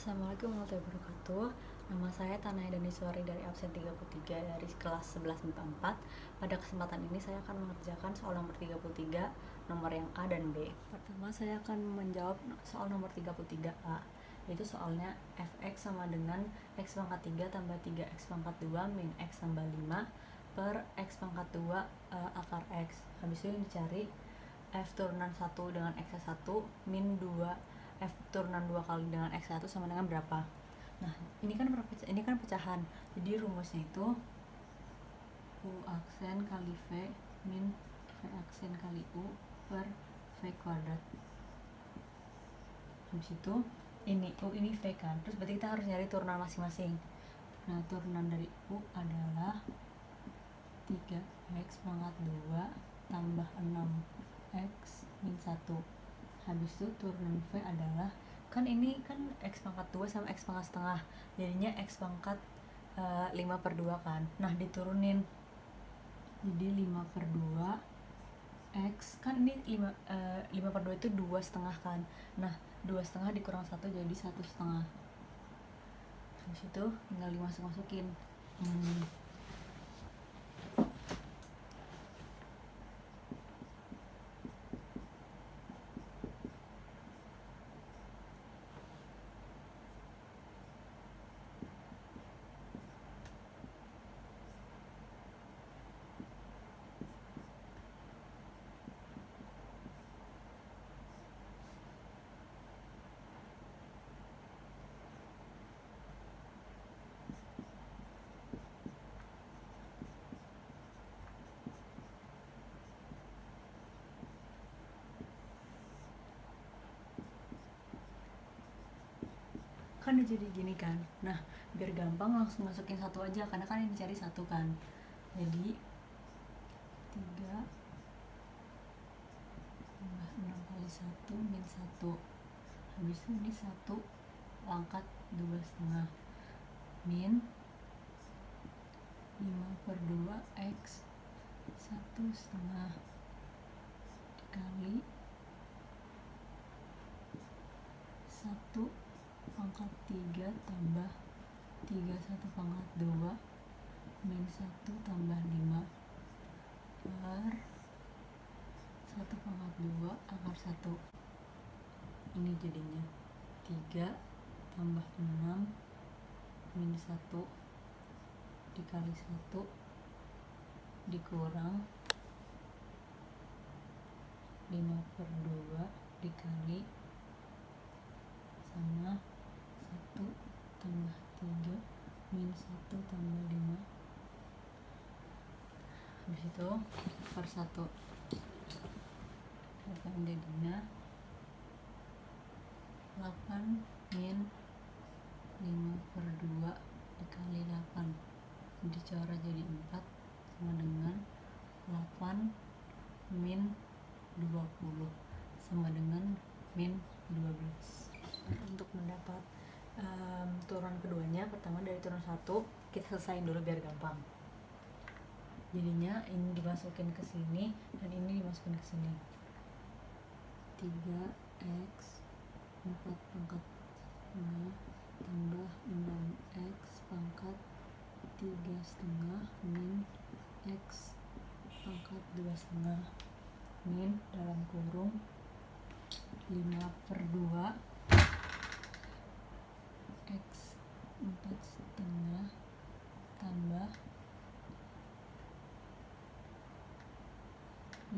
Assalamualaikum warahmatullahi wabarakatuh. Nama saya Tanaya Daniswari dari absen 33 dari kelas 11 MIPA 4. Pada kesempatan ini saya akan mengerjakan soal nomor 33, nomor yang A dan B. Pertama saya akan menjawab soal nomor 33A. Yaitu soalnya fx sama dengan x pangkat 3 tambah 3x pangkat 2 min x tambah 5 per x pangkat 2 akar x. Habis itu yang dicari f turunan 1 dengan x1 min 2 f turunan 2 kali dengan x1 sama dengan berapa. Nah, ini kan pecahan. Jadi rumusnya itu u aksen kali v min v aksen kali u per v kuadrat. Habis itu ini v kan. Terus berarti kita harus nyari turunan masing-masing. Nah, turunan dari u adalah 3x pangkat 2 tambah 6x min 1. Habis itu turunan v adalah, kan ini kan x pangkat 2 sama x pangkat setengah, jadinya x pangkat 5 per 2 kan. Nah, diturunin jadi 5 per 2 x, kan ini 5 per 2 itu 2 setengah kan. Nah, 2 setengah dikurang 1 jadi 1 setengah. Habis itu tinggal dimasukin. Kan jadi gini kan. Nah, biar gampang langsung masukin satu aja karena kan ini cari satu kan. Jadi 3 tambah 6 kali 1 min 1. Habis itu ini 1 pangkat 2 setengah min 5 per 2 x 1 setengah dikali 1 pangkat 3 tambah 3 1 pangkat 2 min 1 tambah 5 per 1 pangkat 2 akar 1. Ini jadinya 3 tambah 6 min 1 dikali 1 dikurang 5 per 2 dikali sama 1 tambah 3 min 1 tambah 5. Habis itu per 1 akan jadinya 8 min 5 per 2 dikali 8 dicoret jadi 4 sama dengan 8 min 20 sama dengan min 12. Untuk mendapat turunan keduanya, pertama dari turunan 1 kita selesain dulu biar gampang. Jadinya ini dimasukin ke sini dan ini dimasukin ke sini. 3x 4 pangkat 5 tambah 6x pangkat 3 setengah min x pangkat 2 setengah min dalam kurung 5 per 2 x 4 setengah tambah 15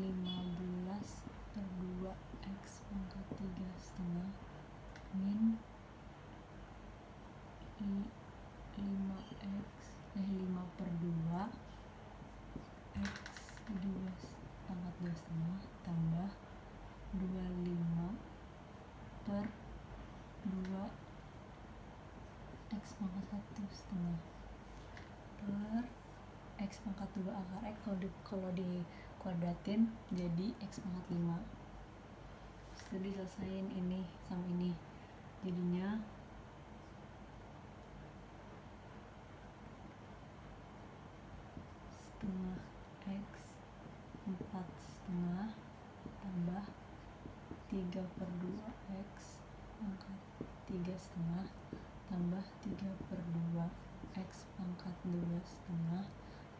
per 2 x pangkat 3 setengah min 5 per 2 x 2 pangkat 2 setengah tambah 25 per 2 x pangkat 1 setengah per x pangkat 2 akar x. Kalau di kuadratin jadi x pangkat 5. Setelah diselesain ini sama ini, jadinya setengah x 4 setengah tambah 3 per 2 x pangkat 3,5 tambah 3/2 X pangkat 2,5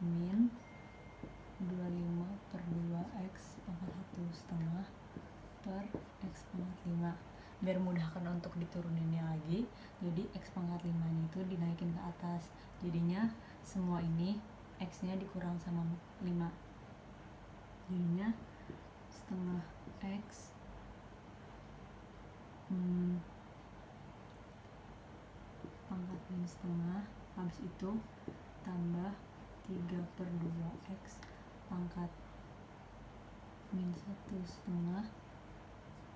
min 25/2 X pangkat 1,5 per X pangkat 5. Biar mudahkan untuk dituruninnya lagi, jadi X pangkat 5 nya itu dinaikin ke atas, jadinya semua ini X nya dikurang sama 5, jadinya setengah X pangkat min setengah, habis itu tambah 3/2 X pangkat min 1,5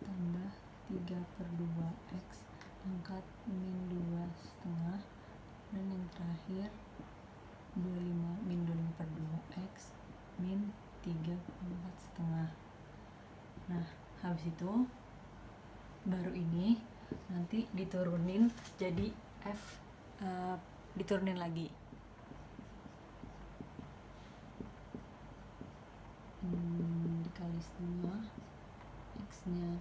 tambah 3/2 X pangkat min 2,5, dan yang terakhir 25 min 25/2 X min 3 pangkat setengah. Nah, habis itu baru ini nanti diturunin jadi F, diturunin lagi. Dikali setengah X nya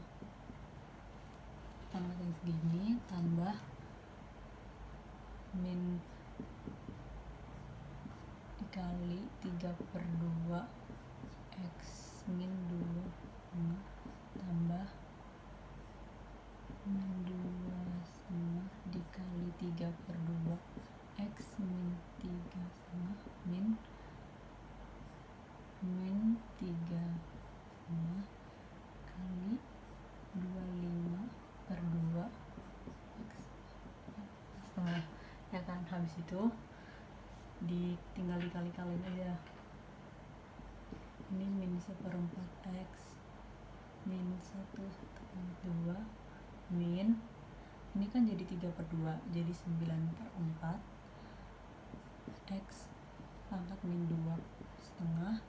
pangkat yang segini tambah min dikali 3/2 X min 2 tambah min 2,5 dikali 3/2 X min 3,5 min 3,5 kali 25/2 X setengah, ya kan. Habis itu tinggal dikali-kaliin aja. Ini min 1/4 X min 1/2 min, ini kan jadi 3/2, jadi 9/4 X pangkat min 2,5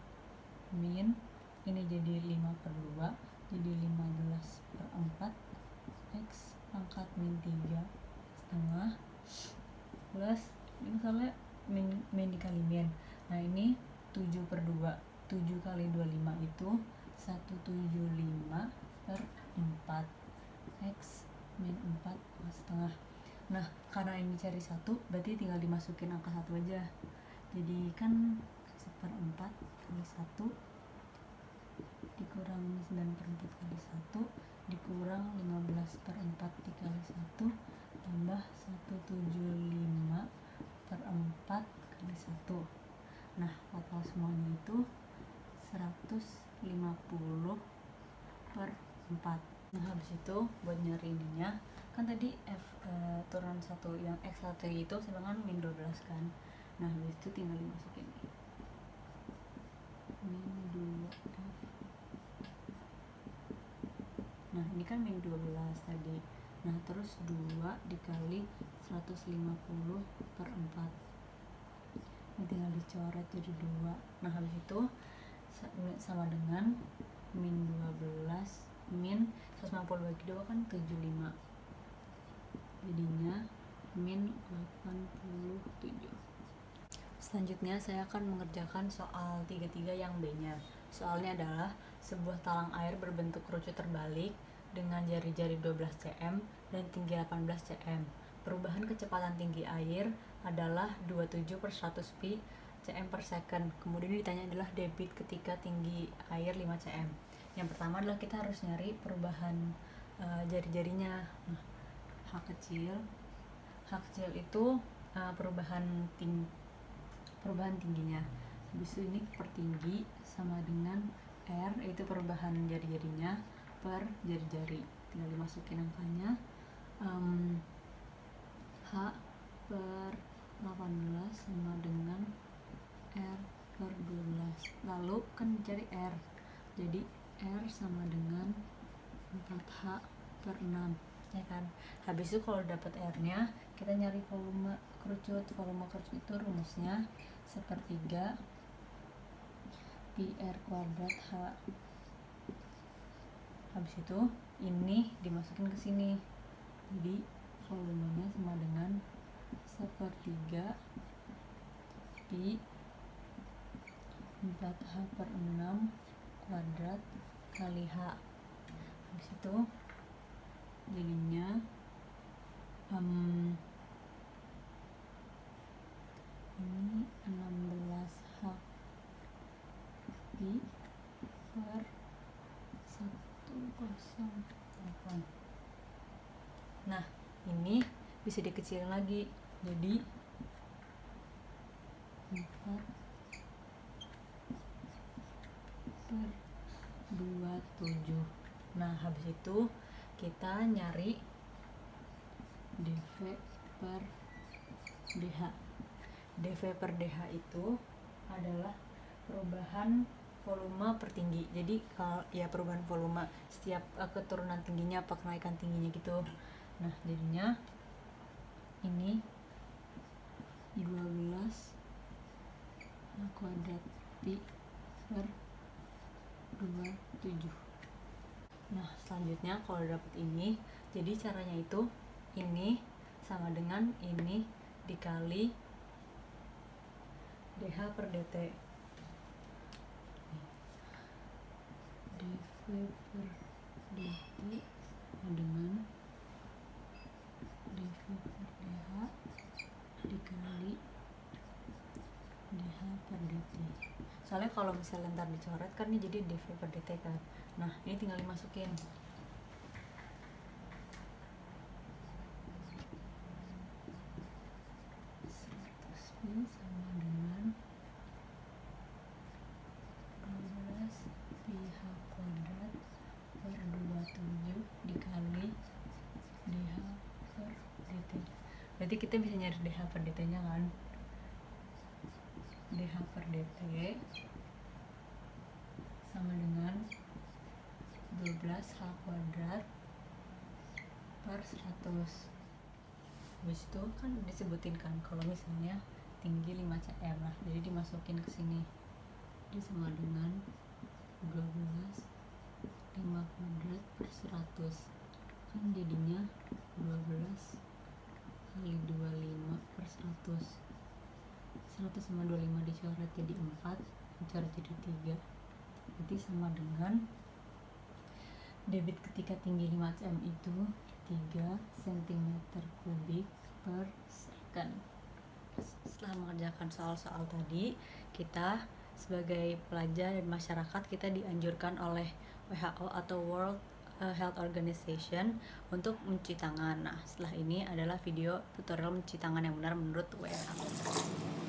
min, ini jadi 5/2, jadi 15/4 X pangkat min 3,5 plus, ini misalnya min dikali min, nah ini 7/2, 7 kali 25 itu 175/4 X min 4,5. Nah, karena ini cari 1, berarti tinggal dimasukin angka 1 aja. Jadi kan 1/4 kali 1 dikurang 9/4 kali 1 dikurang 15/4 dikali 1 tambah 175/4 kali 1. Nah, total semuanya itu 150/4. Nah, habis itu buat nyari ininya, kan tadi turunan 1 yang X1 itu sedangkan min 12 kan. Nah, habis itu tinggal dimasukin min 2F. Nah, ini kan min 12 tadi. Nah, terus 2 dikali 150/4. Ini tinggal dicoret jadi 2. Nah, habis itu sama dengan min 12 min 150 bagi 2 kan 75, jadinya min 87. Selanjutnya saya akan mengerjakan soal 33 yang B-nya. Soalnya adalah sebuah talang air berbentuk kerucut terbalik dengan jari-jari 12 cm dan tinggi 18 cm. Perubahan kecepatan tinggi air adalah 27/100 pi cm per second. Kemudian ditanya adalah debit ketika tinggi air 5 cm. Yang pertama adalah kita harus nyari perubahan jari-jarinya. Nah, H kecil itu perubahan tingginya. Habis itu ini per tinggi sama dengan R, itu perubahan jari-jarinya per jari-jari. Tinggal dimasukin angkanya. H per 18 sama dengan R per 12. Lalu kan cari R, jadi R sama dengan 4H per 6, ya kan. Habis itu kalau dapat R nya, kita nyari volume kerucut. Volume kerucut itu rumusnya 1/3 pi R kuadrat H. Habis itu ini dimasukin ke sini, jadi volumenya sama dengan 1/3 pi 4H per 6 kuadrat kali H. Habis itu jadinya ini 16 HPi per 108. Nah, ini bisa dikecilin lagi jadi 4/27. Nah, habis itu kita nyari dV per dH. dV per dH itu adalah perubahan volume per tinggi. Jadi kalau ya perubahan volume setiap keturunan tingginya apa kenaikan tingginya gitu. Nah, jadinya ini 12 kuadrat pi per 27. Nah, selanjutnya kalau dapat ini, jadi caranya itu ini sama dengan ini dikali dH per dt. dV per dt sama dengan dV per dH dikali dH per dt. Soalnya kalau misalnya ntar dicoret kan ini jadi dV per dt kan. Nah, ini tinggal dimasukin. Pi sama dengan 12 pH kuadrat per 27 dikali dH per dt. Berarti kita bisa nyari dH per dt nya kan. dH per dt sama dengan 12 H kuadrat per 100. Habis itu kan disebutin kan kalau misalnya tinggi 5 cm. Nah, jadi dimasukin ke sini. Jadi sama dengan 12 5 kuadrat per 100. Kan jadinya 12 kali 25 per 100. 100 sama 25 dicoret jadi 4, dicoret jadi 3. Berarti sama dengan debit ketika tinggi 5 cm itu 3 cm kubik per second. Setelah mengerjakan soal-soal tadi, kita sebagai pelajar dan masyarakat kita dianjurkan oleh WHO atau World Health Organization untuk mencuci tangan. Nah, setelah ini adalah video tutorial mencuci tangan yang benar menurut WHO.